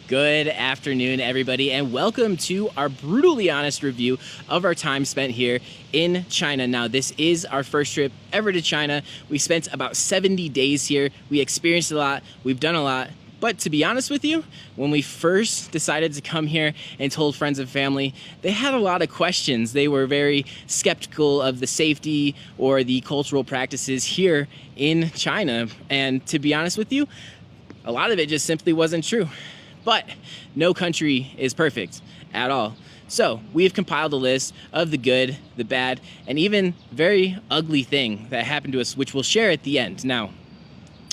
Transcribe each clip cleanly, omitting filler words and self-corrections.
Good afternoon, everybody, and welcome to our brutally honest review of our time spent here in China. Now, this is our first trip ever to China. We spent about 70 days here. We experienced a lot. We've done a lot. But to be honest with you, when we first decided to come here and told friends and family, they had a lot of questions. They were very skeptical of the safety or the cultural practices here in China. And to be honest with you, a lot of it just simply wasn't true. But no country is perfect at all. So we've compiled a list of the good, the bad, and even very ugly thing that happened to us, which we'll share at the end. Now,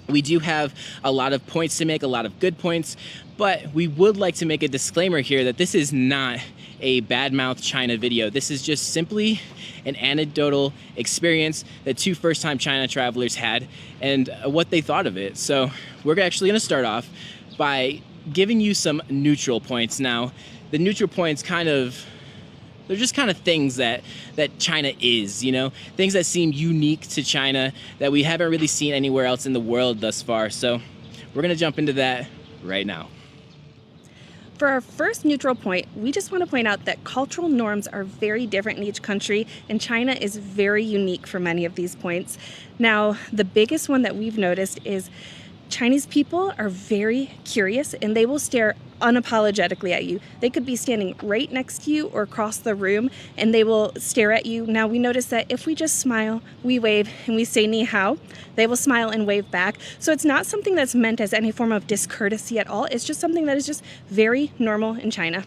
we do have a lot of points to make, a lot of good points, but we would like to make a disclaimer here that this is not a badmouth China video. This is just simply an anecdotal experience that two first-time China travelers had and what they thought of it. So we're actually going to start off by giving you some neutral points. Now, the neutral points they're just kind of things that China is, things that seem unique to China that we haven't really seen anywhere else in the world thus far. So we're gonna jump into that right now. For our first neutral point, we just want to point out that cultural norms are very different in each country, and China is very unique for many of these points. Now, the biggest one that we've noticed is Chinese people are very curious and they will stare unapologetically at you. They could be standing right next to you or across the room and they will stare at you. Now, we notice that if we just smile, we wave, and we say ni hao, they will smile and wave back. So it's not something that's meant as any form of discourtesy at all. It's just something that is just very normal in China.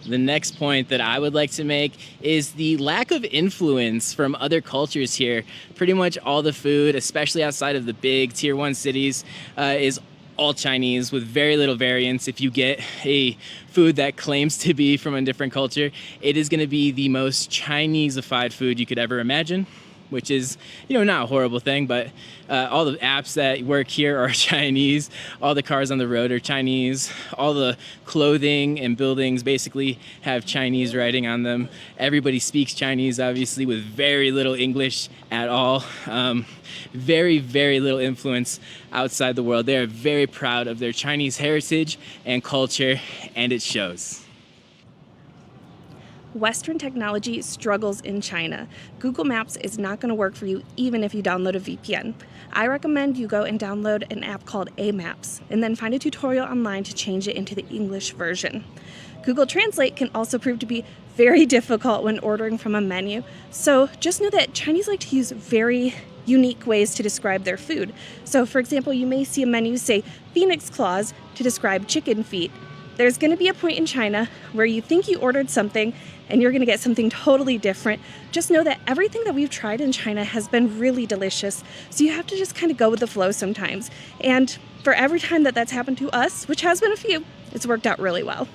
The next point that I would like to make is the lack of influence from other cultures here. Pretty much all the food, especially outside of the big tier 1 cities, is all Chinese with very little variance. If you get a food that claims to be from a different culture, it is going to be the most Chinese-ified food you could ever imagine, which is, not a horrible thing, but all the apps that work here are Chinese. All the cars on the road are Chinese. All the clothing and buildings basically have Chinese writing on them. Everybody speaks Chinese, obviously, with very little English at all. Very, very little influence outside the world. They are very proud of their Chinese heritage and culture, and it shows. Western technology struggles in China. Google Maps is not going to work for you even if you download a VPN. I recommend you go and download an app called Maps and then find a tutorial online to change it into the English version. Google Translate can also prove to be very difficult when ordering from a menu. So just know that Chinese like to use very unique ways to describe their food. So for example, you may see a menu say phoenix claws to describe chicken feet. There's going to be a point in China where you think you ordered something and you're going to get something totally different. Just know that everything that we've tried in China has been really delicious. So you have to just kind of go with the flow sometimes. And for every time that that's happened to us, which has been a few, it's worked out really well.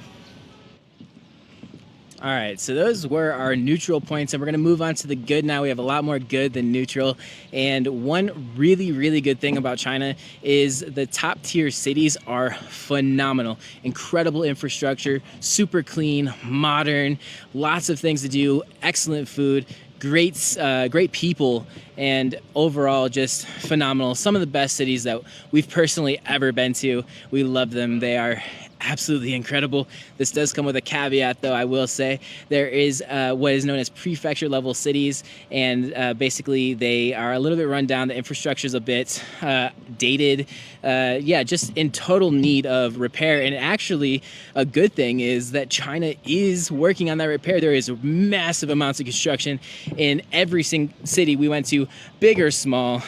All right, so those were our neutral points, and we're going to move on to the good now. We have a lot more good than neutral, and one really, really good thing about China is the top-tier cities are phenomenal. Incredible infrastructure, super clean, modern, lots of things to do, excellent food, great people, and overall just phenomenal. Some of the best cities that we've personally ever been to. We love them. They are absolutely incredible. This does come with a caveat, though. I will say there is what is known as prefecture level cities, and basically they are a little bit run down. The infrastructure is a bit dated, just in total need of repair. And actually a good thing is that China is working on that repair. There is massive amounts of construction in every city we went to, big or small,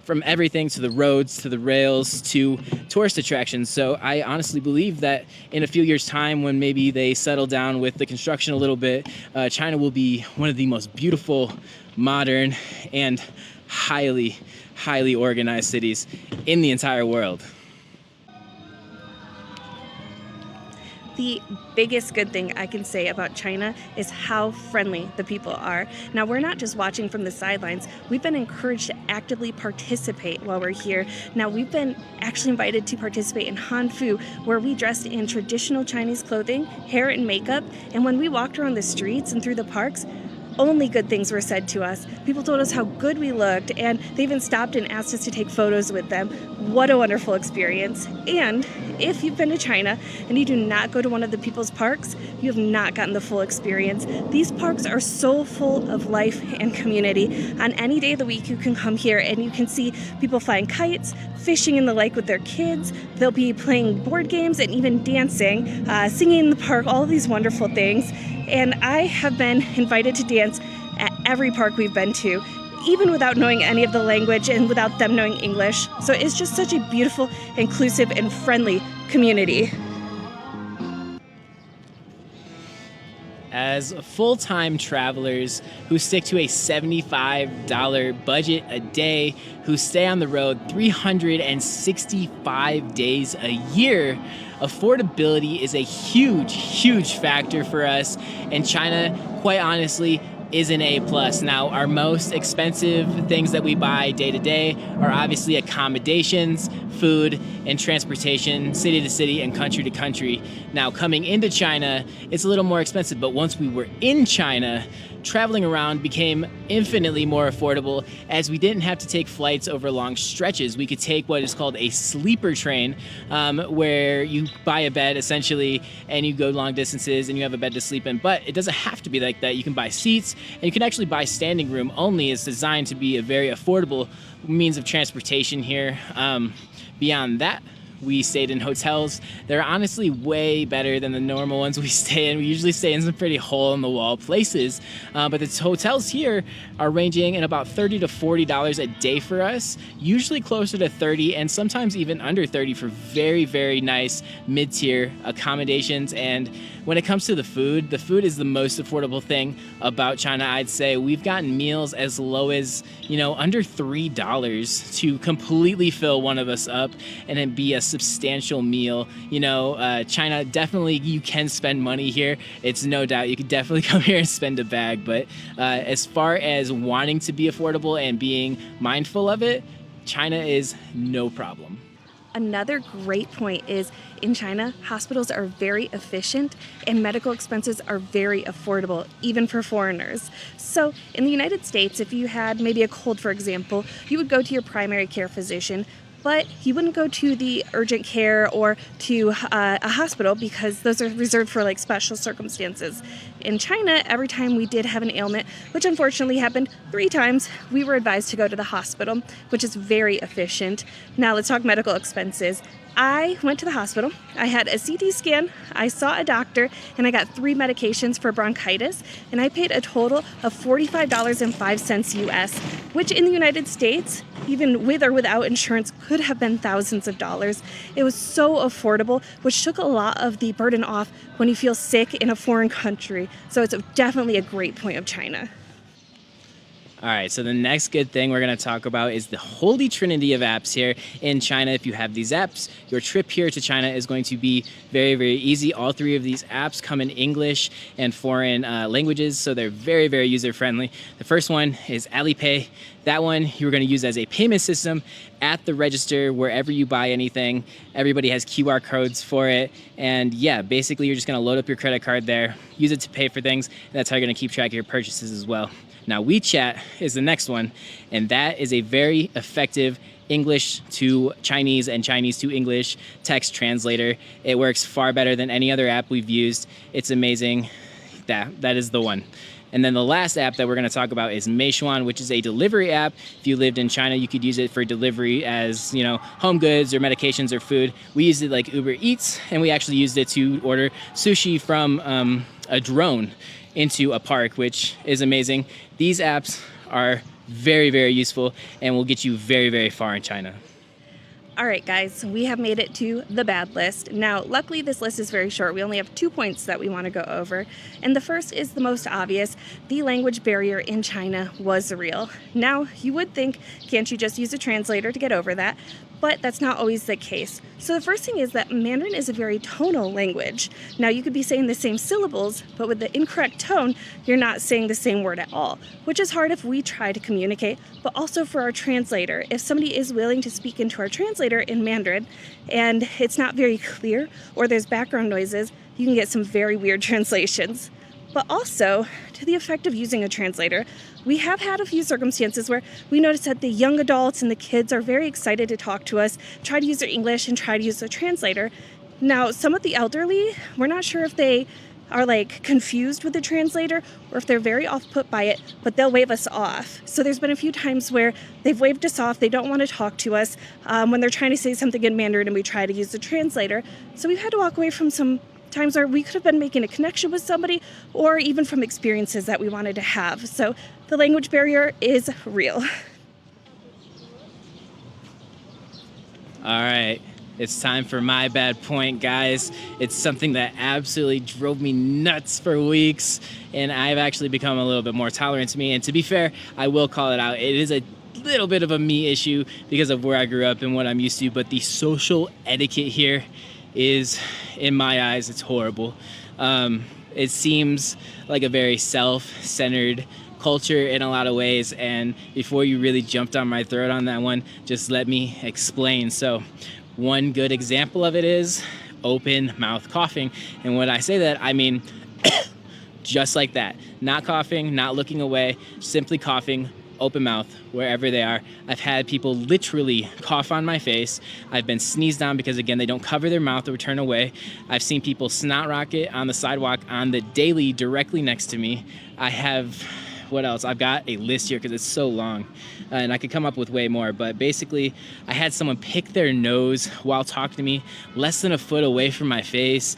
from everything to the roads, to the rails, to tourist attractions. So I honestly believe that in a few years' time, when maybe they settle down with the construction a little bit, China will be one of the most beautiful, modern, and highly, highly organized cities in the entire world. The biggest good thing I can say about China is how friendly the people are. Now, we're not just watching from the sidelines. We've been encouraged to actively participate while we're here. Now, we've been actually invited to participate in Hanfu, where we dressed in traditional Chinese clothing, hair and makeup, and when we walked around the streets and through the parks, only good things were said to us. People told us how good we looked, and they even stopped and asked us to take photos with them. What a wonderful experience. And if you've been to China and you do not go to one of the people's parks, you have not gotten the full experience. These parks are so full of life and community. On any day of the week, you can come here and you can see people flying kites, fishing in the lake with their kids. They'll be playing board games and even dancing, singing in the park, all of these wonderful things. And I have been invited to dance at every park we've been to, even without knowing any of the language and without them knowing English. So it's just such a beautiful, inclusive, and friendly community. As full-time travelers who stick to a $75 budget a day, who stay on the road 365 days a year, affordability is a huge, huge factor for us, and China, quite honestly, is an A+. Now, our most expensive things that we buy day to day are obviously accommodations, food, and transportation, city to city and country to country. Now, coming into China, it's a little more expensive, but once we were in China, traveling around became infinitely more affordable as we didn't have to take flights over long stretches. We could take what is called a sleeper train, where you buy a bed essentially and you go long distances and you have a bed to sleep in. But it doesn't have to be like that. You can buy seats and you can actually buy standing room only. It's designed to be a very affordable means of transportation here. Beyond that, we stayed in hotels. They're honestly way better than the normal ones we stay in. We usually stay in some pretty hole-in-the-wall places, but the hotels here are ranging in about $30 to $40 a day for us, usually closer to $30 and sometimes even under $30 for very, very nice mid-tier accommodations. And when it comes to the food is the most affordable thing about China, I'd say. We've gotten meals as low as, under $3 to completely fill one of us up and it be a substantial meal. China, definitely you can spend money here. It's no doubt. You could definitely come here and spend a bag. But as far as wanting to be affordable and being mindful of it, China is no problem. Another great point is in China, hospitals are very efficient and medical expenses are very affordable, even for foreigners. So in the United States, if you had maybe a cold, for example, you would go to your primary care physician, but you wouldn't go to the urgent care or to a hospital because those are reserved for special circumstances. In China, every time we did have an ailment, which unfortunately happened 3 times, we were advised to go to the hospital, which is very efficient. Now let's talk medical expenses. I went to the hospital, I had a CT scan, I saw a doctor, and I got 3 medications for bronchitis, and I paid a total of $45.05 US, which in the United States, even with or without insurance, could have been thousands of dollars. It was so affordable, which took a lot of the burden off when you feel sick in a foreign country. So it's definitely a great point of China. All right, so the next good thing we're going to talk about is the holy trinity of apps here in China. If you have these apps, your trip here to China is going to be very, very easy. All 3 of these apps come in English and foreign languages, so they're very, very user-friendly. The first one is Alipay. That one you're going to use as a payment system at the register wherever you buy anything. Everybody has QR codes for it. And yeah, basically you're just going to load up your credit card there, use it to pay for things, and that's how you're going to keep track of your purchases as well. Now, WeChat is the next one, and that is a very effective English to Chinese and Chinese to English text translator. It works far better than any other app we've used. It's amazing. That is the one. And then the last app that we're going to talk about is Meishuan, which is a delivery app. If you lived in China, you could use it for delivery as, home goods or medications or food. We used it like Uber Eats, and we actually used it to order sushi from a drone into a park, which is amazing. These apps are very, very useful and will get you very, very far in China. All right, guys, we have made it to the bad list. Now, luckily, this list is very short. We only have 2 points that we want to go over. And the first is the most obvious. The language barrier in China was real. Now, you would think, can't you just use a translator to get over that? But that's not always the case. So the first thing is that Mandarin is a very tonal language. Now, you could be saying the same syllables, but with the incorrect tone, you're not saying the same word at all, which is hard if we try to communicate, but also for our translator. If somebody is willing to speak into our translator in Mandarin and it's not very clear or there's background noises, you can get some very weird translations. but also to the effect of using a translator. We have had a few circumstances where we notice that the young adults and the kids are very excited to talk to us, try to use their English and try to use the translator. Now, some of the elderly, we're not sure if they are like confused with the translator or if they're very off-put by it, but they'll wave us off. So there's been a few times where they've waved us off, they don't want to talk to us when they're trying to say something in Mandarin and we try to use the translator. So we've had to walk away from some times where we could have been making a connection with somebody or even from experiences that we wanted to have. So the language barrier is real. All right. It's time for my bad point, guys. It's something that absolutely drove me nuts for weeks, and I've actually become a little bit more tolerant to me. And to be fair, I will call it out. It is a little bit of a me issue because of where I grew up and what I'm used to, but the social etiquette here is, in my eyes, it's horrible. It seems like a very self-centered culture in a lot of ways, and before you really jumped on my throat on that one, just let me explain. So one good example of it is open mouth coughing. And when I say that, I mean just like that. Not coughing, not looking away, simply coughing, open mouth, wherever they are. I've had people literally cough on my face. I've been sneezed on because, again, they don't cover their mouth or turn away. I've seen people snot rocket on the sidewalk on the daily directly next to me. I have... what else? I've got a list here because it's so long and I could come up with way more, but basically I had someone pick their nose while talking to me less than a foot away from my face.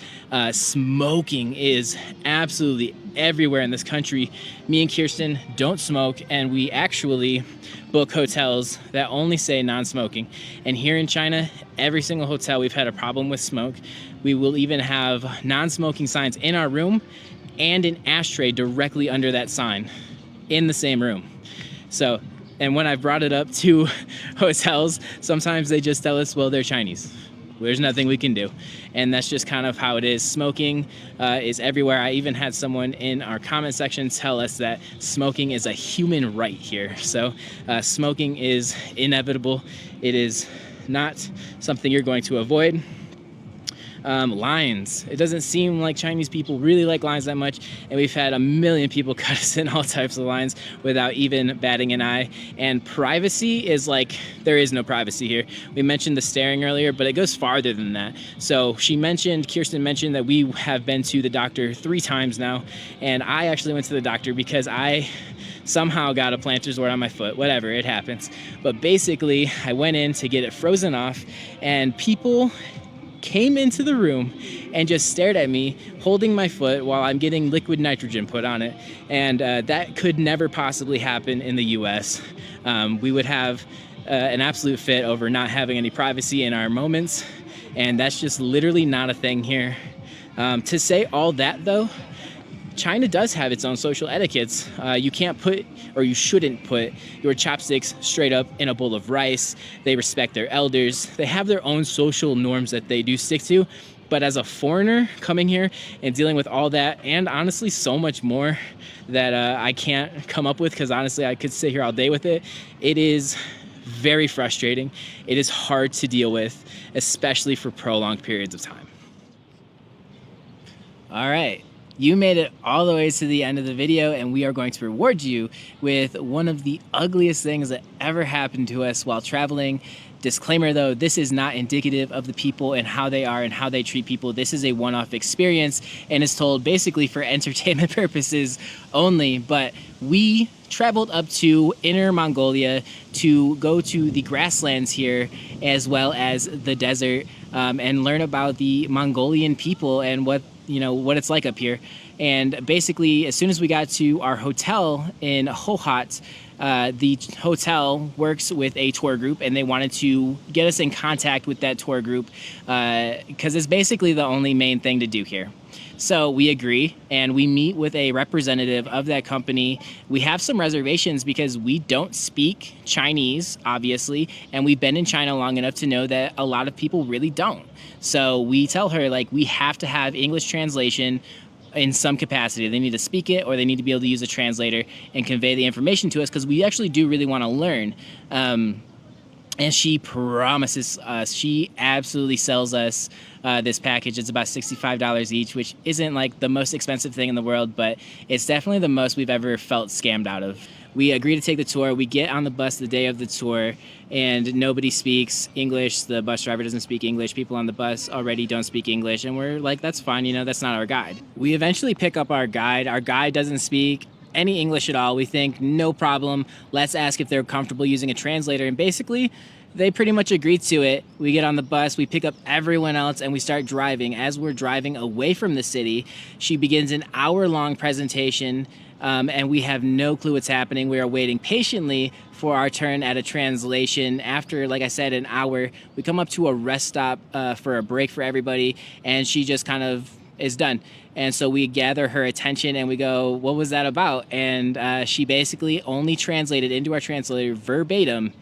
Smoking is absolutely everywhere in this country. Me and Kirsten don't smoke, and we actually book hotels that only say non-smoking. And here in China, every single hotel we've had a problem with smoke. We will even have non-smoking signs in our room and an ashtray directly under that sign in the same room. So, and when I've brought it up to hotels, sometimes they just tell us, well, they're Chinese. There's nothing we can do. And that's just kind of how it is. Smoking is everywhere. I even had someone in our comment section tell us that smoking is a human right here. So smoking is inevitable. It is not something you're going to avoid. Lines. It doesn't seem like Chinese people really like lines that much, and we've had a million people cut us in all types of lines without even batting an eye. And privacy is like, there is no privacy here. We mentioned the staring earlier, but it goes farther than that. So Kirsten mentioned that we have been to the doctor 3 times now, and I actually went to the doctor because I somehow got a plantar wart on my foot. Whatever, it happens. But basically, I went in to get it frozen off, and people came into the room and just stared at me holding my foot while I'm getting liquid nitrogen put on it. And that could never possibly happen in the US. We would have an absolute fit over not having any privacy in our moments, and that's just literally not a thing here. To say all that though, China does have its own social etiquettes. You can't put, or you shouldn't put, your chopsticks straight up in a bowl of rice. They respect their elders. They have their own social norms that they do stick to. But as a foreigner coming here and dealing with all that, and honestly so much more that I can't come up with, because honestly I could sit here all day with it, it is very frustrating. It is hard to deal with, especially for prolonged periods of time. All right. You made it all the way to the end of the video, and we are going to reward you with one of the ugliest things that ever happened to us while traveling. Disclaimer though, this is not indicative of the people and how they are and how they treat people. This is a one-off experience and is told basically for entertainment purposes only. But we traveled up to Inner Mongolia to go to the grasslands here as well as the desert and learn about the Mongolian people and what it's like up here. And basically, as soon as we got to our hotel in Hohhot, the hotel works with a tour group, and they wanted to get us in contact with that tour group because it's basically the only main thing to do here. So we agree, and we meet with a representative of that company. We have some reservations because we don't speak Chinese, obviously, and we've been in China long enough to know that a lot of people really don't. So we tell her, like, we have to have English translation in some capacity. They need to speak it, or they need to be able to use a translator and convey the information to us, because we actually do really want to learn. And she promises us, she absolutely sells us this package. It's about $65 each, which isn't like the most expensive thing in the world, but it's definitely the most we've ever felt scammed out of. We agree to take the tour. We get on the bus the day of the tour, and nobody speaks English. The bus driver doesn't speak English. People on the bus already don't speak English, and we're like, that's fine, that's not our guide. We eventually pick up our guide. Our guide doesn't speak any English at all. We think, no problem, let's ask if they're comfortable using a translator, and basically they pretty much agreed to it. We get on the bus, we pick up everyone else, and we start driving. As we're driving away from the city, she begins an hour-long presentation, and we have no clue what's happening. We are waiting patiently for our turn at a translation. After, like I said, an hour, we come up to a rest stop for a break for everybody, and she just kind of is done. And so we gather her attention and we go, what was that about? And she basically only translated into our translator verbatim,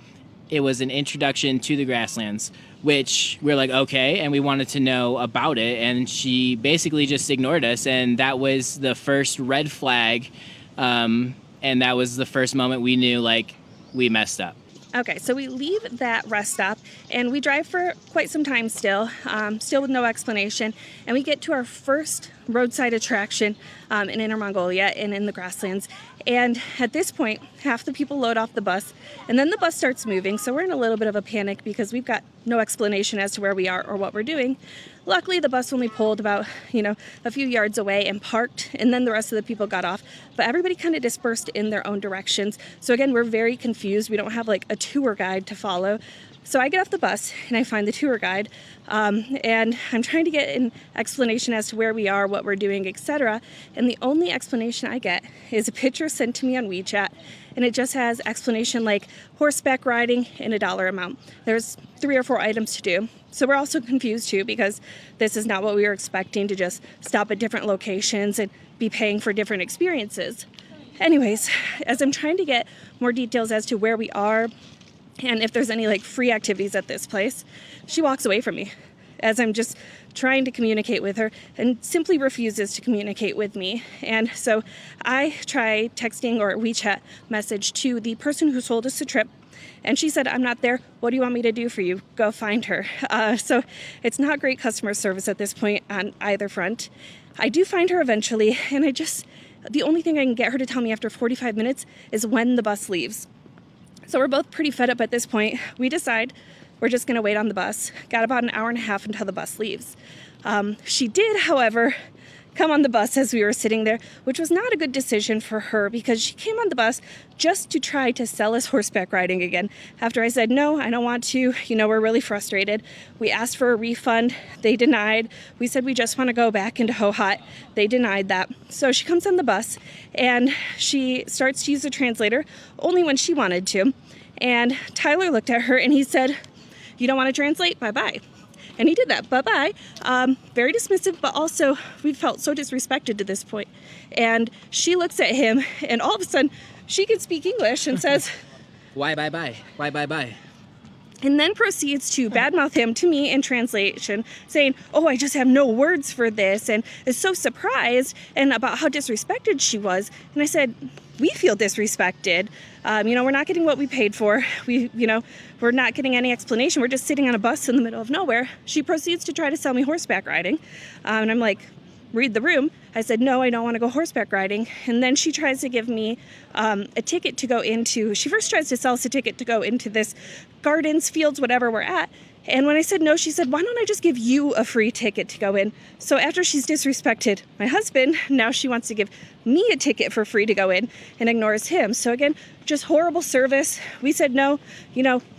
it was an introduction to the grasslands, which we're like, okay, and we wanted to know about it. And she basically just ignored us. And that was the first red flag. And that was the first moment we knew, like, we messed up. Okay, so we leave that rest stop and we drive for quite some time still with no explanation. And we get to our first roadside attraction in Inner Mongolia and in the grasslands. And at this point, half the people load off the bus and then the bus starts moving. So we're in a little bit of a panic because we've got no explanation as to where we are or what we're doing. Luckily, the bus only pulled about, a few yards away and parked, and then the rest of the people got off. But everybody kind of dispersed in their own directions. So again, we're very confused. We don't have like a tour guide to follow. So I get off the bus and I find the tour guide, and I'm trying to get an explanation as to where we are, what we're doing, etc. And the only explanation I get is a picture sent to me on WeChat, and it just has explanation like horseback riding and a dollar amount. There's 3 or 4 items to do. So we're also confused too because this is not what we were expecting, to just stop at different locations and be paying for different experiences. Anyways, as I'm trying to get more details as to where we are and if there's any like free activities at this place, she walks away from me as I'm just trying to communicate with her and simply refuses to communicate with me. And so I try texting or WeChat message to the person who sold us the trip, and she said, I'm not there. What do you want me to do for you? Go find her. So it's not great customer service at this point on either front. I do find her eventually, and the only thing I can get her to tell me after 45 minutes is when the bus leaves. So we're both pretty fed up at this point. We decide we're just going to wait on the bus. Got about an hour and a half until the bus leaves. She did, however, come on the bus as we were sitting there, which was not a good decision for her because she came on the bus just to try to sell us horseback riding again. After I said, no, I don't want to, we're really frustrated. We asked for a refund. They denied. We said we just want to go back into Hohhot. They denied that. So she comes on the bus and she starts to use the translator only when she wanted to. And Tyler looked at her and he said, you don't want to translate? Bye-bye. And he did that. Bye-bye. Very dismissive, but also we felt so disrespected to this point. And she looks at him, and all of a sudden, she can speak English and says, Why bye-bye? Why bye-bye? And then proceeds to badmouth him to me in translation, saying, oh, I just have no words for this, and is so surprised and about how disrespected she was. And I said, we feel disrespected. We're not getting what we paid for. We're not getting any explanation. We're just sitting on a bus in the middle of nowhere. She proceeds to try to sell me horseback riding. And I'm like, read the room. I said, no, I don't want to go horseback riding. And then she tries to give me a ticket to go into, she first tries to sell us a ticket to go into this gardens, fields, whatever we're at. And when I said no, she said, why don't I just give you a free ticket to go in? So after she's disrespected my husband, now she wants to give me a ticket for free to go in and ignores him. So again, just horrible service. We said no,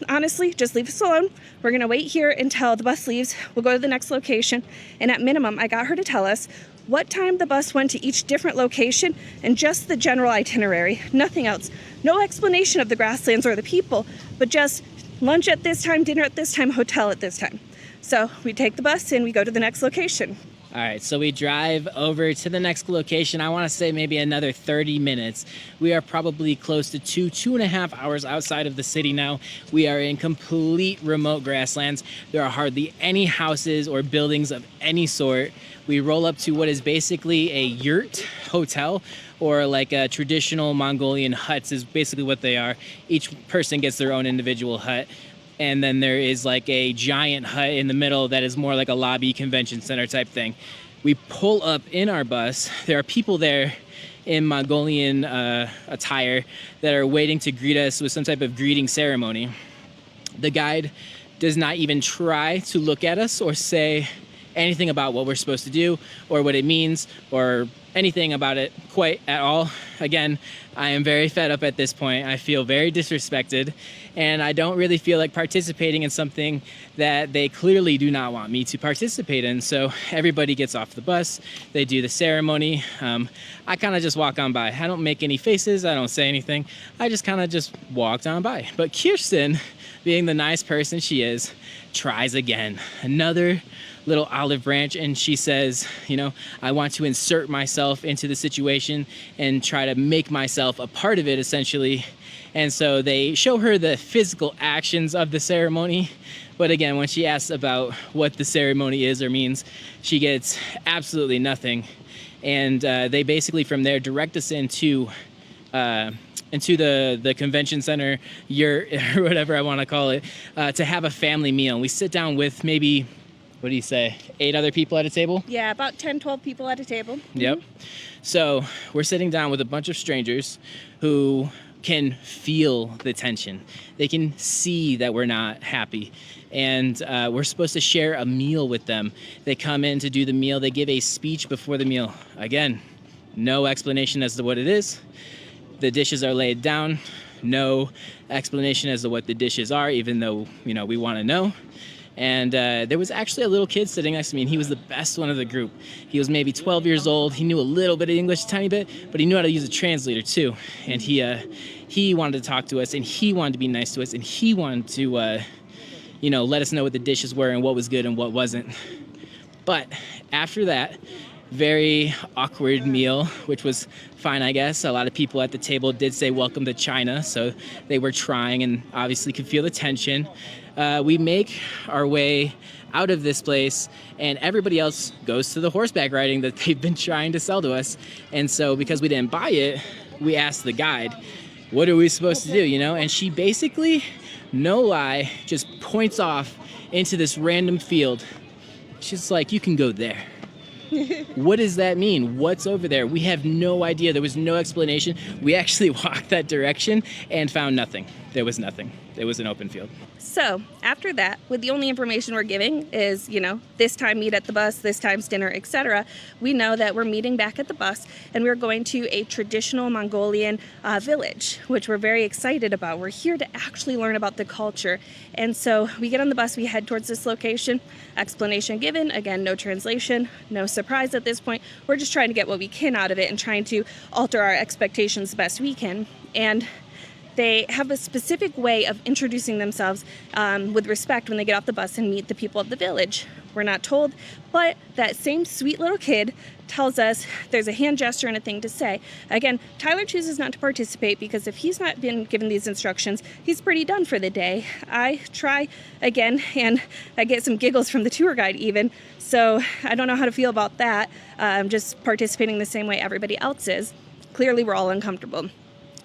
honestly, just leave us alone. We're going to wait here until the bus leaves. We'll go to the next location. And at minimum, I got her to tell us what time the bus went to each different location and just the general itinerary, nothing else. No explanation of the grasslands or the people, but just lunch at this time, dinner at this time, hotel at this time. So we take the bus and we go to the next location. All right, so we drive over to the next location. I want to say maybe another 30 minutes. We are probably close to 2.5 hours outside of the city now. We are in complete remote grasslands. There are hardly any houses or buildings of any sort. We roll up to what is basically a yurt hotel, or like a traditional Mongolian huts is basically what they are. Each person gets their own individual hut. and then there is like a giant hut in the middle that is more like a lobby convention center type thing. We pull up in our bus. There are people there in Mongolian attire that are waiting to greet us with some type of greeting ceremony. The guide does not even try to look at us or say anything about what we're supposed to do or what it means or anything about it quite at all. Again, I am very fed up at this point. I feel very disrespected, and I don't really feel like participating in something that they clearly do not want me to participate in. So everybody gets off the bus, they do the ceremony. I kind of just walk on by. I don't make any faces, I don't say anything. I just kind of just walked on by. But Kirsten, being the nice person she is, tries again. Another little olive branch, and she says, you know, I want to insert myself into the situation and try to make myself a part of it, essentially. And so they show her the physical actions of the ceremony, but again, when she asks about what the ceremony is or means, she gets absolutely nothing. And they basically from there direct us into the convention center, or whatever I want to call it, to have a family meal. And we sit down with maybe, what do you say, 8 other people at a table? Yeah, about 10, 12 people at a table. Yep. So we're sitting down with a bunch of strangers who can feel the tension. They can see that we're not happy. And we're supposed to share a meal with them. They come in to do the meal. They give a speech before the meal. Again, no explanation as to what it is. The dishes are laid down. No explanation as to what the dishes are, even though, you know, we want to know. And there was actually a little kid sitting next to me, and he was the best one of the group. He was maybe 12 years old. He knew a little bit of English, a tiny bit, but he knew how to use a translator too. And he wanted to talk to us, and he wanted to be nice to us, and he wanted to, you know, let us know what the dishes were and what was good and what wasn't. But after that very awkward meal, which was fine, I guess. A lot of people at the table did say welcome to China, so they were trying and obviously could feel the tension. We make our way out of this place, and everybody else goes to the horseback riding that they've been trying to sell to us. And so because we didn't buy it, we asked the guide, what are we supposed to do, you know? And she basically, no lie, just points off into this random field. She's like, you can go there. What does that mean? What's over there? We have no idea. There was no explanation. We actually walked that direction and found nothing. There was nothing. It was an open field. So after that, with the only information we're giving is, you know, this time meet at the bus, this time's dinner, etc., we know that we're meeting back at the bus and we're going to a traditional Mongolian village, which we're very excited about. We're here to actually learn about the culture. And so we get on the bus, we head towards this location, explanation given, again, no translation, no surprise at this point. We're just trying to get what we can out of it and trying to alter our expectations the best we can. And they have a specific way of introducing themselves with respect when they get off the bus and meet the people of the village. We're not told, but that same sweet little kid tells us there's a hand gesture and a thing to say. Again, Tyler chooses not to participate because if he's not been given these instructions, he's pretty done for the day. I try again, and I get some giggles from the tour guide even, so I don't know how to feel about that. I'm just participating the same way everybody else is. Clearly, we're all uncomfortable.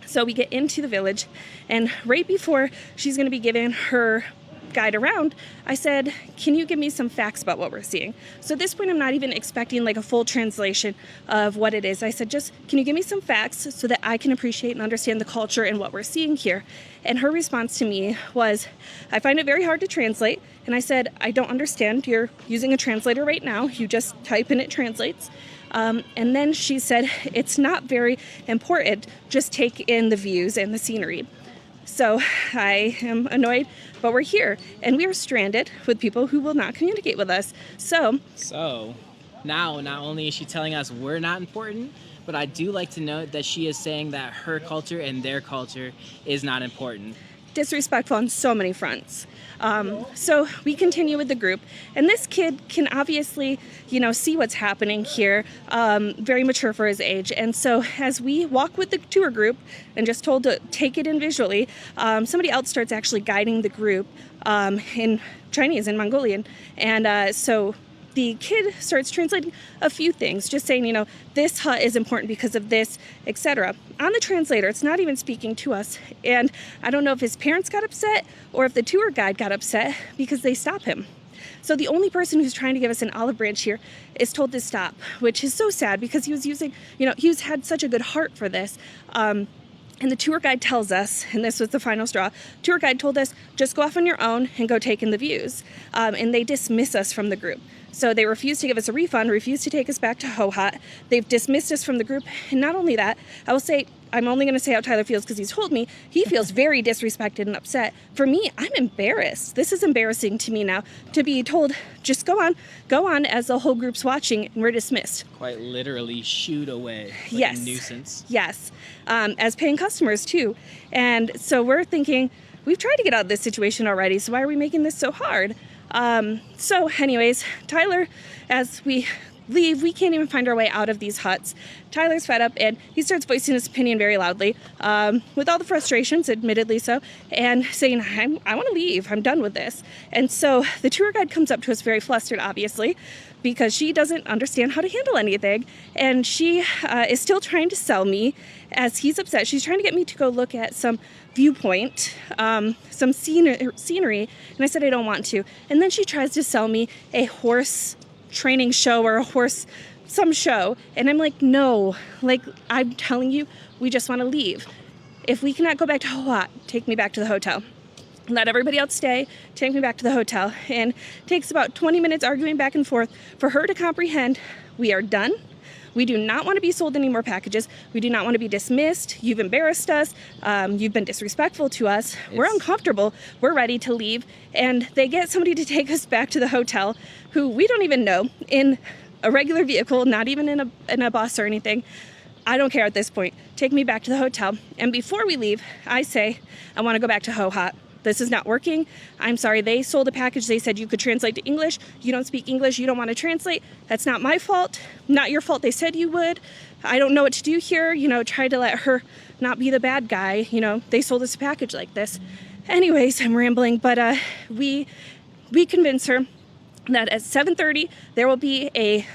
So we get into the village, and right before she's going to be giving her guide around, I said, can you give me some facts about what we're seeing? So at this point, I'm not even expecting like a full translation of what it is. I said, just, can you give me some facts so that I can appreciate and understand the culture and what we're seeing here? And her response to me was, I find it very hard to translate. And I said, I don't understand. You're using a translator right now. You just type and it translates. And then she said, it's not very important, just take in the views and the scenery. So I am annoyed, but we're here, and we are stranded with people who will not communicate with us. So now, not only is she telling us we're not important, but I do like to note that she is saying that her culture and their culture is not important. Disrespectful on so many fronts. So we continue with the group, and this kid can obviously, you know, see what's happening here, very mature for his age. And so as we walk with the tour group and just told to take it in visually, somebody else starts actually guiding the group in Chinese and Mongolian. And so the kid starts translating a few things, just saying, this hut is important because of this, etc. On the translator, it's not even speaking to us. And I don't know if his parents got upset or if the tour guide got upset because they stop him. So the only person who's trying to give us an olive branch here is told to stop, which is so sad because he was using, had such a good heart for this. And the tour guide tells us, and this was the final straw, tour guide told us, just go off on your own and go take in the views. And they dismiss us from the group. So they refused to give us a refund, refused to take us back to Hohat. They've dismissed us from the group. And not only that, I will say, I'm only going to say how Tyler feels because he's told me he feels very disrespected and upset. For me, I'm embarrassed. This is embarrassing to me now to be told, just go on as the whole group's watching and we're dismissed. Quite literally shooed away like yes. a nuisance. Yes. As paying customers too. And so we're thinking, we've tried to get out of this situation already, so why are we making this so hard? So anyways, Tyler, as we leave, we can't even find our way out of these huts. Tyler's fed up and he starts voicing his opinion very loudly, with all the frustrations, admittedly so, and saying, I want to leave, I'm done with this. And so the tour guide comes up to us very flustered, obviously, because she doesn't understand how to handle anything. And she is still trying to sell me as he's upset. She's trying to get me to go look at some viewpoint, some scenery. And I said, I don't want to. And then she tries to sell me a horse training show or some show. And I'm like, no, I'm telling you, we just want to leave. If we cannot go back to Hohat, take me back to the hotel. Let everybody else stay, take me back to the hotel. And it takes about 20 minutes arguing back and forth for her to comprehend we are done. We do not want to be sold any more packages. We do not want to be dismissed. You've embarrassed us. You've been disrespectful to us. We're uncomfortable. We're ready to leave. And they get somebody to take us back to the hotel who we don't even know, in a regular vehicle, not even in a bus or anything. I don't care at this point. Take me back to the hotel. And before we leave, I say, I want to go back to Hohat. This is not working. I'm sorry. They sold a package. They said you could translate to English. You don't speak English. You don't want to translate. That's not my fault. Not your fault. They said you would. I don't know what to do here. Try to let her not be the bad guy. They sold us a package like this. Anyways, I'm rambling, but we convince her that at 7:30 there will be a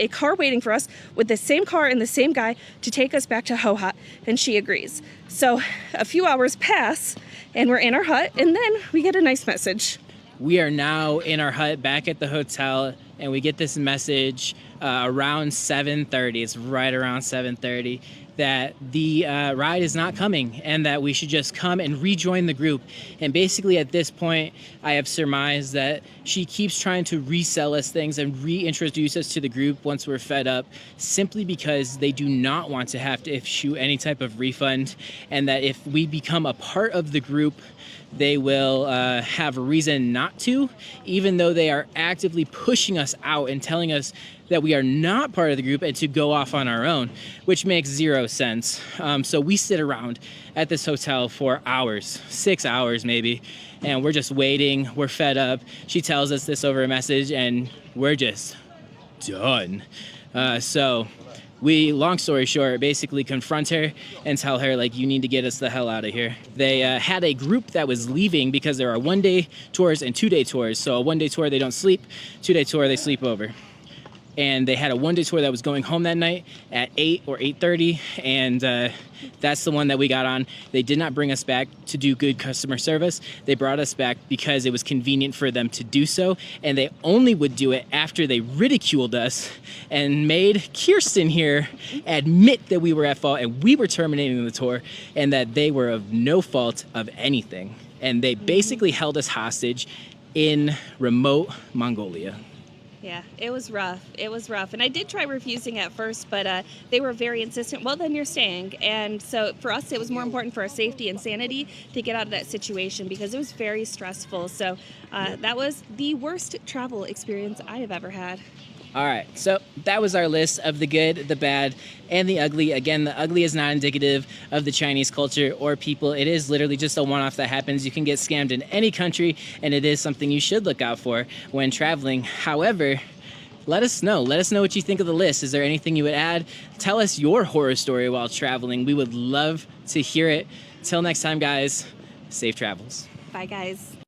car waiting for us with the same car and the same guy to take us back to Hohat, and she agrees. So a few hours pass and we're in our hut, and then we get a nice message. We are now in our hut back at the hotel, and we get this message around 7:30. It's right around 7:30 that the ride is not coming and that we should just come and rejoin the group. And basically at this point, I have surmised that she keeps trying to resell us things and reintroduce us to the group once we're fed up, simply because they do not want to have to issue any type of refund, and that if we become a part of the group, they will have a reason not to, even though they are actively pushing us out and telling us that we are not part of the group and to go off on our own, which makes zero sense. So we sit around at this hotel for hours, 6 hours maybe, and we're just waiting. We're fed up. She tells us this over a message, and we're just done. So we, long story short, basically confront her and tell her, you need to get us the hell out of here. They had a group that was leaving because there are 1-day tours and 2-day tours. So a 1-day tour, they don't sleep. 2-day tour, they sleep over. And they had a 1-day tour that was going home that night at 8 or 8:30, and that's the one that we got on. They did not bring us back to do good customer service. They brought us back because it was convenient for them to do so, and they only would do it after they ridiculed us and made Kirsten here admit that we were at fault and we were terminating the tour and that they were of no fault of anything. And they basically held us hostage in remote Mongolia. Yeah, it was rough. It was rough. And I did try refusing at first, but they were very insistent. Well, then you're staying. And so for us, it was more important for our safety and sanity to get out of that situation because it was very stressful. So that was the worst travel experience I have ever had. All right, so that was our list of the good, the bad, and the ugly. Again, the ugly is not indicative of the Chinese culture or people. It is literally just a one-off that happens. You can get scammed in any country, and it is something you should look out for when traveling. However, let us know. Let us know what you think of the list. Is there anything you would add? Tell us your horror story while traveling. We would love to hear it. Till next time, guys, safe travels. Bye, guys.